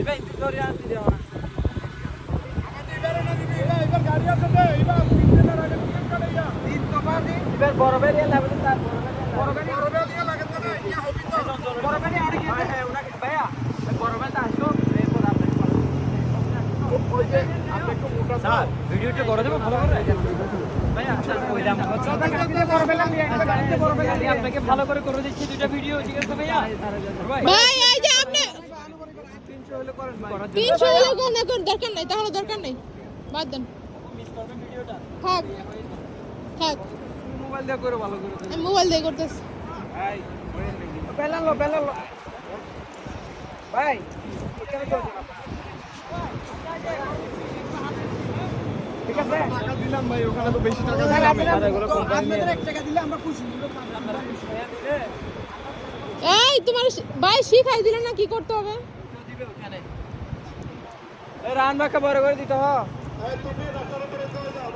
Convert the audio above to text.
ভাই ভিতরে আসি দেও না এবার গাড়ি আছে রে এবার পিছনে রাখে তুমি কাটাইয়া দিন তো বাদি এবার বড় বেরিয়ে লাগবে তো তার বড় দিয়ে লাগে তো না ইয়া হবি তো বড় বেরিয়ে আর কি হ্যাঁ ওনাকে ভাইয়া বড় বেরিয়ে আসো এরপর আপনি ওই যে আপনি একটু মোটা স্যার ভিডিওটা করে দেব ভালো করে ভাইয়া স্যার কইলাম আপনাকে ভালো করে দিচ্ছি দুটো ভিডিও ঠিক আছে ভাইয়া ভাই এই যে আপনি 300 হলে করেন ভাই 300 হলে কোন দরকার নাই তাহলে দরকার নাই বাদ দেন মিস করবেন ভিডিওটা থাক থাক মোবাইল দিয়ে করে ভালো করে আমি মোবাইল দিয়ে করতেছি ভাই বেলান লো ভাই এখানে চলে যান ঠিক আছে টাকা দিলাম ভাই ওখানে তো বেশি টাকা আপনাদের 1 টাকা দিলে আমরা খুশি এই তোমার ভাই শিখাই দিলে না কি করতে হবে দিবে ওখানে এই রান বাকা বড় করে দিতে হ এই তুমি রাস্তার উপরে চলে যাও